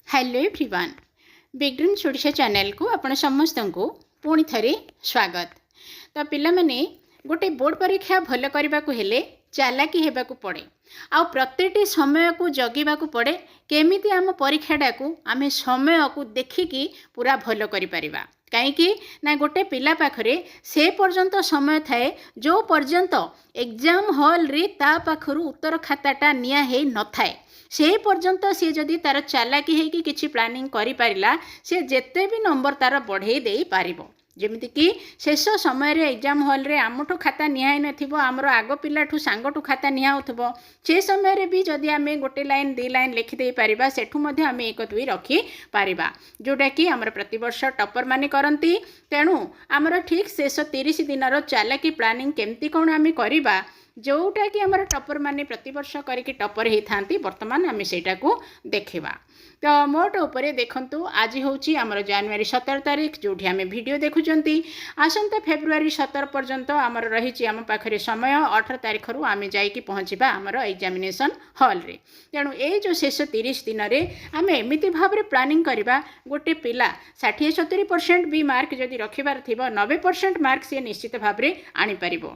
Hello everyone big छोड़िया channel को आपण समस्त को पुणी थे स्वागत। तो पिला माने गोटे बोर्ड परीक्षा भल करने को हेले चालाकी हेबाकू पड़े आ प्रत्येकटी समय को जगीबा पड़े केमिति आम परीक्षाटा को आम समय को देखिकी पूरा भल करिपरिबा। कहीं ना गोटे पिला पाखरे से पर्यंत समय थाए जो पर्यंत एग्जाम हॉल रे ता पाखरु उत्तर खाताटा निया हे न थाए से पर्यंत सी जदि तार चालाकी है कि प्लानिंग करि परिला से जेते भी नंबर तार बढ़े दे पारिबो। जेमिति कि शेष समय रे एग्जाम हॉल रे आमठू खाता निहाई नथिबो आमर आग पिलाठू सांगठू खाता निहा होथबो से समय रे भी जदि आमे गोटे लाइन दी लाइन लिखि दे पारिबा सेठू मध्ये आमे एक दुई रखी पारिबा जोटा कि आमर प्रतिवर्ष टॉपर माने करंती। तेणु आमर ठीक शेष 30 दिन चालाकी प्लानिंग केमती कोन आमे करिबा जोटा कि आमर टॉपर माने प्रतिवर्ष करके टॉपर ही थांती वर्तमान आमे सेटा को देखिबा। तो मोट उपरे देखंतु आज होची आमर जनवरी 17 तारीख जोठी आमे वीडियो देखुचंती आसंता फेब्रुआरी 17 पर्यंत आमर रही आम पाखरे समय 18 तारीख रु आमे जाई कि पहुँचबा आमर एग्जामिनेशन हॉल रे। तेणु ए जो शेष 30 दिन रे आमे एमिति भाबरे प्लानिंग करबा गोटे पिला 60-70% भी मार्क जदि रखिबार थिबो 90% मार्क से निश्चित भाबरे आनी परिबो।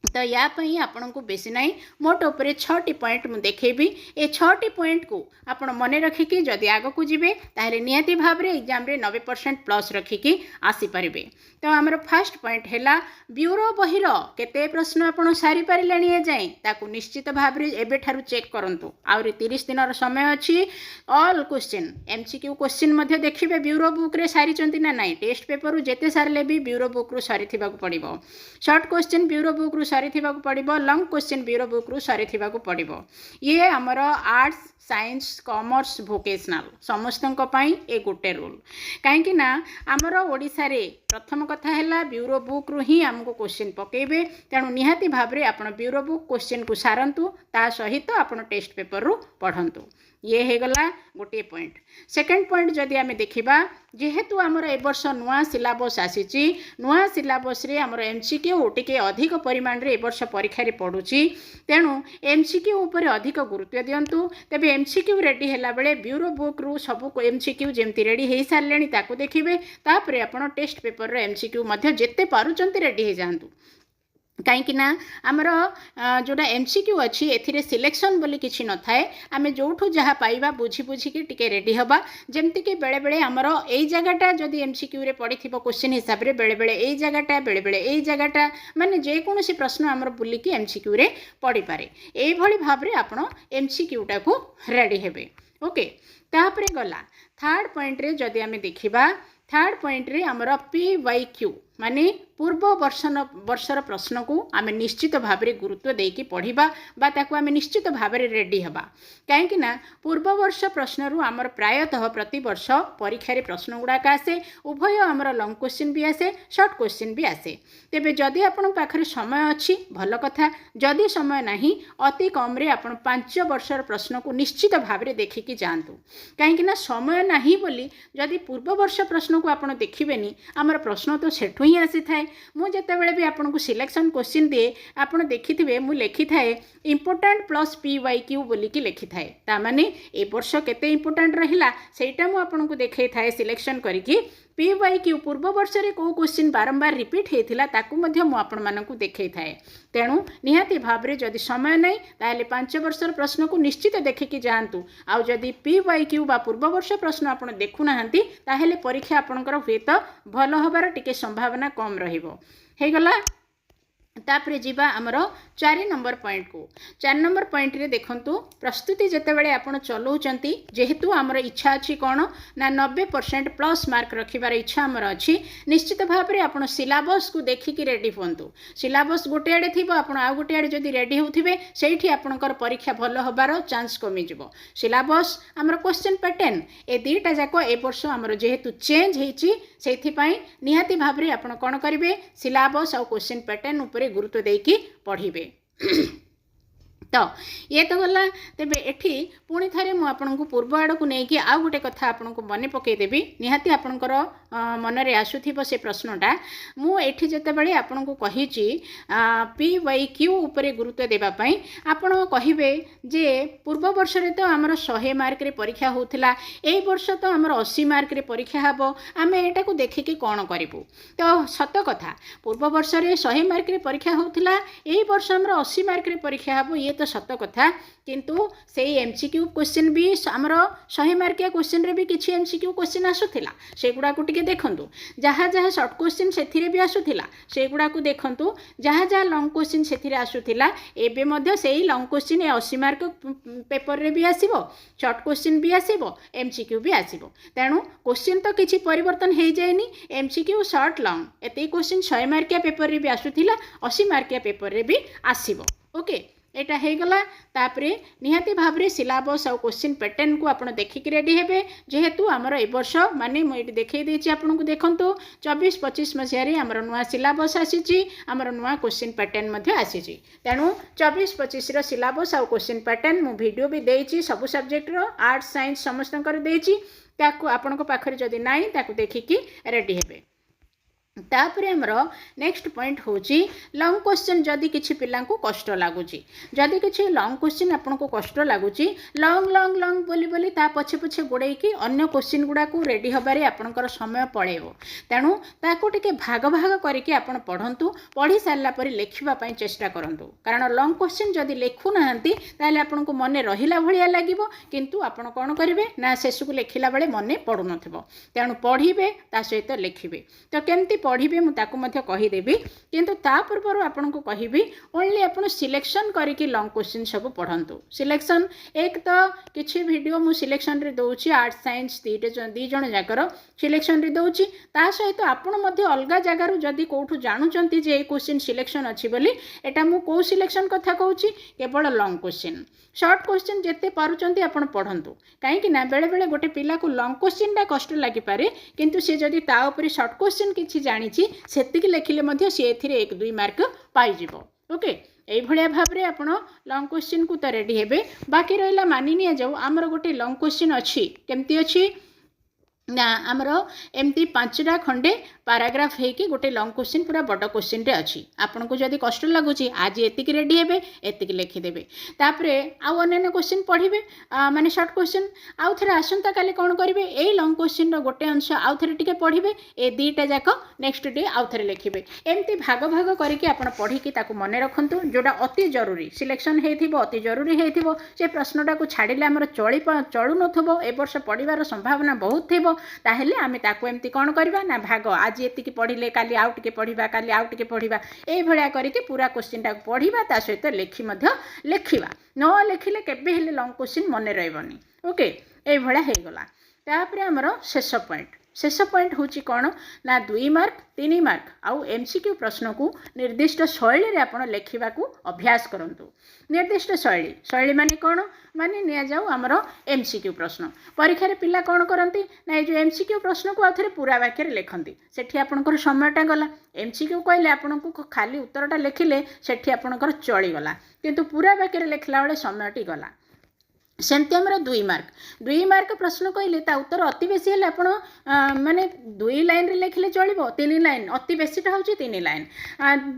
तो या पई आपन को बेसी नाई मोट उपरे 6टी पॉइंट मु देखेबी ए 6टी पॉइंट को आपन मने रखिकी जदि आग को जिबे ताहले नियति भाबरे एग्जाम रे 90% प्लस रखिकी आसी परिबे। तो हमर फर्स्ट पॉइंट हैला ब्यूरो बहिर केते प्रश्न आपन सारी परिलाणी ए जाय ताकू निश्चित भाबरे एबे ठारु चेक करंतु आउरी 30 दिन समय अछि। ऑल क्वेश्चन एमसीक्यू क्वेश्चन मध्ये देखिबे ब्यूरो बुक रे सारी चंती ना नाही टेस्ट पेपर रु जेते सारले भी ब्यूरो बुक रु सारी थिबा को पड़िबो। शॉर्ट क्वेश्चन ब्यूरो बुक रु सारी थिबा को पड़िबो लॉन्ग क्वेश्चन ब्यूरो बुक रु सारी थिबा को पड़िबो। ये हमर आर्ट्स साइंस कॉमर्स वोकेशनल समस्तन को पाई ए गोटे रूल कहीं ना आमर ओडिशा रे प्रथम कथा हैला ब्यूरो बुक रु ही हमको क्वेश्चन पकेबे। तेणु निहाती भाबरे आपण ब्यूरो बुक क्वेश्चन को सारंतु ता सहित आपण टेस्ट पेपर रु पढ़ंतु। ये हे गला गोटे पॉइंट। सेकंड पॉइंट जदि आमे देखिबा जेहेतु आमर ए वर्ष नुआ सिलेबस आसीची नुआ सिलेबस रे आमर एमसीक्यू टिके अधिक परिमाण रे ए वर्ष परीक्षा रे पडुची तेणु एमसीक्यू ऊपर अधिक गुरुत्व दियंतु। तेबे एमसीक्यू रेडी हैला बेले ब्यूरो बुक रु सब एमसीक्यू जेमती रेडी हे सारलेनी ताको देखिबे तापरे आपण टेस्ट पेपर रो एमसीक्यू मध्ये जेते पारुचंती रेडी हे जांतु। कहीं ना आमर जोड़ा एमसीक्यू अच्छी एथिरे सिलेक्शन बोली किसी न थाए आमे जोठू जहाँ पाइबा बुझी बुझिकी टिके रेडी हबा जेमती कि बेले बेले आमर एई जगहटा जदि एमसीक्यू रे पड़िथिबो क्वेश्चन हिसाब रे बेले बेले एई जगहटा बेले बेले एई जगहटा माने जे कोनोसी प्रश्न आमर बुलिकी एमसीक्यू रे पड़ी पारे एई भली भाबरे आपण एमसीक्यू टा को रेडी हेबे। ओके तापरे गला थर्ड पॉइंट रे जदि आमे देखिबा थर्ड पॉइंट रे आमर पीवाईक्यू माने पूर्व वर्षर प्रश्न को आमे निश्चित भाव में गुरुत्व देकी पढ़ा बा ताकू आमे निश्चित भाव में रेडी हबा कहीं ना पूर्व वर्ष प्रश्न रु आमर प्रायतः प्रति वर्ष परीक्षा रे प्रश्न गुड़ाक आसे उभय आमर लॉन्ग क्वेश्चन भी आसे शॉर्ट क्वेश्चन भी आसे। तेबे जदि आपण पाखरे समय अच्छी भल कथा जदि समय नहीं अति कम रे आपण 5 वर्षर प्रश्न को निश्चित भाव में देखिकी जातु कहीं ना समय नहीं बोली जदि पूर्व वर्ष प्रश्न को आपण देखिबेनी आमर प्रश्न तो सेठू ही आसी थाए। मु जेतेबेले भी आपन को सिलेक्शन क्वेश्चन दिए आपन देखिथिबे मु लिखि थाए इंपोर्टेंट प्लस पीवाईक्यू बोली कि लिखि थाए ता माने ए वर्ष केते इंपोर्टेंट रहिला सेटा मु आपन को देखै थाए सिलेक्शन करिकि पीवाईक्यू पूर्व वर्ष रे को क्वेश्चन बारंबार रिपीट हेथिला ताकू मध्य मु आपन मानकू देखै थाए। तेणु निहाती भाबरे जदि समय नहीं ताहले 5 वर्षर प्रश्न को निश्चित देखिकी जातु आउ जदि पीवाईक्यू बा पूर्व वर्ष प्रश्न आपण देखु नाहंती ताहले परीक्षा आपणकर हुएत भल हबार टिके संभावना कम रहिबो। हे गला तापरे जीवा आमर 4 नंबर पॉइंट को 4 नंबर पॉइंट रे देखंतु प्रस्तुति जेतेबेले आपण चलाउचंती जेहेतु आमर इच्छा अछि कोन ना 90% प्लस मार्क रखिबार इच्छा आमर अछि निश्चित भाव में आपण सिलेबस को देखिकी रेडी होंतु। सिलेबस गोटे आड़े थिबो आपण आ गोटे आड़े जदि रेडी होउथिबे सेठी आपणकर परीक्षा भल हबार चांस कमी जिवो। सिलेबस आमर क्वेश्चन पैटर्न ए दीटा जाको ए वर्ष आमर जेहेतु चेंज हेची सेथि पई निहाती भाव में आपण कोन करिवे सिलेबस आ क्वेश्चन पैटर्न ऊपर गुरुत्व देकी पढ़िबे। तो ये तो गला तेबे एठी पुणी थे मुझे पूर्व आड़ को लेकिन आउ गोटे कथा आपन को मन पकईदेवी निहाती आपणकर मनरे आसुथिबो से प्रश्नटा मुझे जितेबाला आपन को कही PYQ उपरे गुरुत्व देवाई आपण कहे जे पूर्व वर्ष रे तो आमर 100 मार्क रे परीक्षा होता ए वर्ष तो आमर 80 मार्क रे परीक्षा हम आम एटा को देखिकी कौन करूँ तो सत कथा पूर्व वर्ष रे 100 मार्क रे परीक्षा होता ए वर्ष आमर 80 मार्क रे परीक्षा हम ये तो सत कथा किंतु से MCQ क्वेश्चन भी आमर 100 मार्किया क्वेश्चन रे भी किसी MCQ क्वेश्चन आसूला से गुड़ा को टिके देखंतु जहाँ जहाँ शॉर्ट क्वेश्चन से भी आसूला से गुड़ा को देखंतु जहाँ जहाँ लॉन्ग क्वेश्चन से आसूला एबे मध्य से लॉन्ग क्वेश्चन 80 मार्क पेपर रे भी आसीबो शॉर्ट क्वेश्चन भी आसीबो MCQ भी आसीबो तेणु क्वेश्चन तो किसी परिवर्तन हो जाएनी MCQ शॉर्ट लॉन्ग एते क्वेश्चन 100 मार्किया पेपर रे भी आसूला 80 मार्किया पेपर रे भी आसीबो ओके एटा हो गला तापरे निहाती भाव में सिलेबस और क्वेश्चन पैटर्न को आपण देखिक रेडी हेबे जेहेतु आमर ए वर्ष माने मुझे देखई देछि आपन को देखंतु 24-25 मसीह आमर नुआ सिलेबस आसीछि आमर नुआ क्वेश्चन पैटर्न मध्ये आसीछि तेणु 24-25 रो सिलेबस और क्वेश्चन पैटर्न मु वीडियो भी देछि सब सब्जेक्ट रो आर्ट्स साइंस समस्त कर देछि ताकू आपन को पाखरे जदी नाही ताकू देखिकी रेडी हेबे तापर आमर नेक्स्ट पॉइंट होची लॉन्ग क्वेश्चन जदि किछि पिला को कष्ट लागुची जदि किछि लॉन्ग क्वेश्चन आपन को कष्ट लागुची लॉन्ग लॉन्ग लॉन्ग बोली बोली ता पछे पछे गोड़ेई की अन्य क्वेश्चन गुडा को रेडी हबारे आपनकर समय पळेबो तेणु ताको टिके भाग भाग करके आपन पढंतु पढ़ी सारला परे लेखिबा पई चेष्टा करंतु कारण लॉन्ग क्वेश्चन जदि लेखु नाहंती ताले आपन को मने रहिला भलिया लागिबो किंतु आपन कोन करिवे ना शेष को लेखिला बेले मने पडु नथिबो तेणु पढ़िबे ता सहित लेखिबे तो केमती पढ़िबे मु ताकू मध्य कहिदेबी किंतु ता पूर्व आपन को कहबी ओनली आपन सिलेक्शन करके लॉन्ग क्वेश्चन सब पढ़ंतु सिलेक्शन एक तो किछि वीडियो मु सिलेक्शन रे दउची आर्ट्स साइंस दी जण जाकर सिलेक्शन रे दउची ता सहित आपन मध्य अलगा जगह रु जदी कोठु जानुचंती जे क्वेश्चन सिलेक्शन अछि बोली एटा मु को सिलेक्शन कथा कहूची केवल लॉन्ग क्वेश्चन शॉर्ट क्वेश्चन जेते पारुचंती आपन पढ़ंतु काहे कि ना बेले बेले गोटे पिला को लॉन्ग क्वेश्चन टा कष्ट लागि पारे किंतु से जदी ता ऊपर शॉर्ट क्वेश्चन किछि जानिछि सेतिकी लेखिले मध्य से एथिरे 1-2 मार्क पाई जिवो ओके एई भलिया भाबरे आपण लॉन्ग क्वेश्चन को तो रेडी हेबे बाकी रहिला मानि निया जाऊ हमर गोटे लॉन्ग क्वेश्चन अछि केमती अछि ना आमर एमती 5टा खंडे पैराग्राफ हेकि गोटे लॉन्ग क्वेश्चन पूरा बड़ क्वेश्चन रे अछि आपन को जदी कष्ट लागुची आज एतिकी रेडी हेबे एतिकी लिखि देबे तापरे आउ अन्य क्वेश्चन पढ़िबे माने शॉर्ट क्वेश्चन आउ थरे आसंता काले कोन करिवे एई लॉन्ग क्वेश्चन रो गोटे अंश आउ थरे टिके पढ़िबे ए दीटा जाक नेक्स्ट डे आउ थरे लिखिबे एमती भाग भाग करके आपन पढ़ी कि ताकू मने रखंतु जोडा अति जरूरी सिलेक्शन हेथिबो अति जरूरी हेथिबो से प्रश्नटा को छाडिले हमर चळु नथबो ए वर्ष पढिबार संभावना बहुत थिबो ताहेले आमे ताकू एमती कोन करबा ना भाग आज एतिकी पढ़िले काली आउ टिके पढ़िबा काली आउ टिके पढ़िबा ए भलिया करके पूरा क्वेश्चन टा पढ़िबा ता सहित लेखि मध्य लेखिबा न लेखिले केबे हेले लॉन्ग क्वेश्चन मने रहबनी ओके ए भलिया हे गला तापरे हमर शेष पॉइंट होची कोन ना 2 मार्क 3 मार्क आउ MCQ प्रश्न को निर्दिष्ट शैली रे आपण लेखिबा को अभ्यास करंतु निर्दिष्ट शैली माने कोन माने निया जाऊ हमर MCQ प्रश्न परीक्षा रे पिला कोन करंती ना जो MCQ प्रश्न को आथरे पूरा वाक्य रे लेखंती सेठी आपनकर समयटा गला MCQ कहले आपन को खाली उत्तरटा लेखिले सेठी आपनकर चली गला किंतु पूरा वाक्य रे लेखला बेले समयटी गला सेमती आमर 2 मार्क प्रश्न कहले ता उत्तर अति बेसी हेले आपण माने 2 लाइन रे लेखिले चलिबो 3 लाइन अति बेसीटा होची 3 लाइन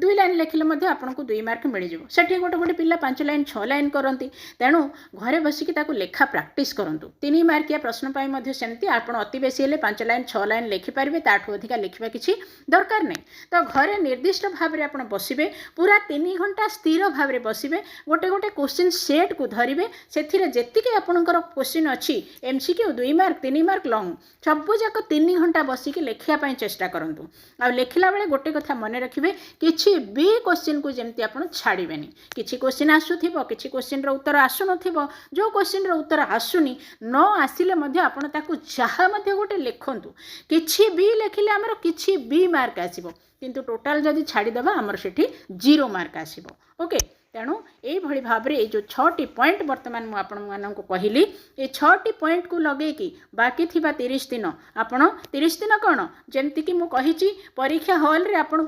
2 लाइन लेखिले मध्ये आपण को 2 मार्क मिल जिवो सेठी गोटे पिला 5 लाइन 6 लाइन करंती तेणु घरे बसिकी ताकू लेखा प्रैक्टिस करंतु 3 मार्किया प्रश्न पाई मध्ये सेमती आपण अति बेसी हेले 5 लाइन 6 लाइन लेखि पारिबे ताठू अधिका लेखिबा किछि दरकार नै तो घरे निर्दिष्ट भाव रे आपण बसिबे पूरा 3 घंटा स्थिर भाव रे बसिबे गोटे क्वेश्चन सेट को धरिबे सेथिरे जेतिके आपनकर क्वेश्चन अछि MCQ 2 मार्क 3 मार्क लॉन्ग सब जाक 3 घंटा बसिकी लेखिया पई चेष्टा करंतु आ लेखिला बेले गोटे कथा मने रखिबे किछि भी क्वेश्चन को जेमती आपण छाड़िबेनी किछि क्वेश्चन आसुथिबो किछि क्वेश्चन रो उत्तर आसु नथिबो जो क्वेश्चन रो उत्तर आसुनी न आसिले मध्ये आपण ताकू जहा मध्ये गोटे लेखंतु किछि भी लेखिले हमर किछि भी मार्क आसीबो किंतु टोटल जदी छाड़ी दबा हमर सेठी 0 मार्क आसीबो ओके तेणु यही भाव में जो 6टी पॉइंट बर्तमान मुझे आपको कहली ये 6टी पॉइंट को लगे कि बाकी थिबा 30 दिन आपण 30 दिन कौन जमती मुझे परीक्षा हॉल रे आपण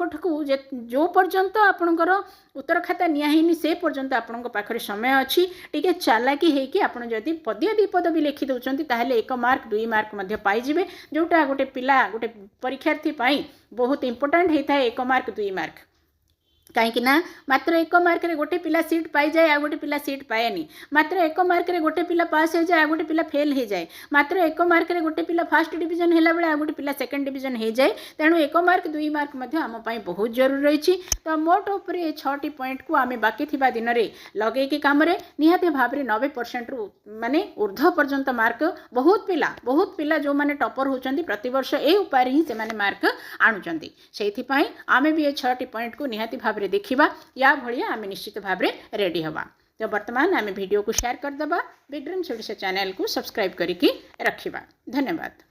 जो पर्यंत आपणकर उत्तर खाता नियाहीनी से पर्यंत आपण पाखरे समय अच्छी टी चालाकी होकि आप जदि पदे दीपद भी लिखि दौरान ताहले 1 मार्क 2 मार्क मध्य पाइबे जोटा गोटे पिला गोटे परीक्षार्थी बहुत इंपोर्टाट होता है 1 मार्क 2 मार्क कहीं मात्र 1 मार्क रे गोटे पिला सीट पाई जाए आ गोटे पिला सीट पाएनी मात्र 1 मार्क रे गोटे पिला पास हो जाए आ गोटे पिला फेल हो जाए मात्र 1 मार्क रे गोटे पिला फर्स्ट डिवीजन हैला बेले आ गोटे पिला सेकंड डिवीजन हो जाए तेणु 1 मार्क 2 मार्क मध्य आम पई बहुत जरूरी रही तो मोट उपर ये 6टी पॉइंट को आम बाकी थिबा दिन रे लगेकी काम रे निहाती भाव में 90% रु माने ऊर्ध्व पर्यंत मार्क बहुत पिला जो माने टॉपर होचंती प्रति वर्ष ए उपाय ही से माने मार्क आणुचंती सेथि पई आमे भी ये 6टी पॉइंट को निहाती भाव देखिबा या भलिया आम निश्चित भाव में रेडी हवा तो वर्तमान आम वीडियो को शेयर करदबा बिग ड्रीम्स ओडिशा चैनल को सब्सक्राइब करिकी रखिबा। धन्यवाद।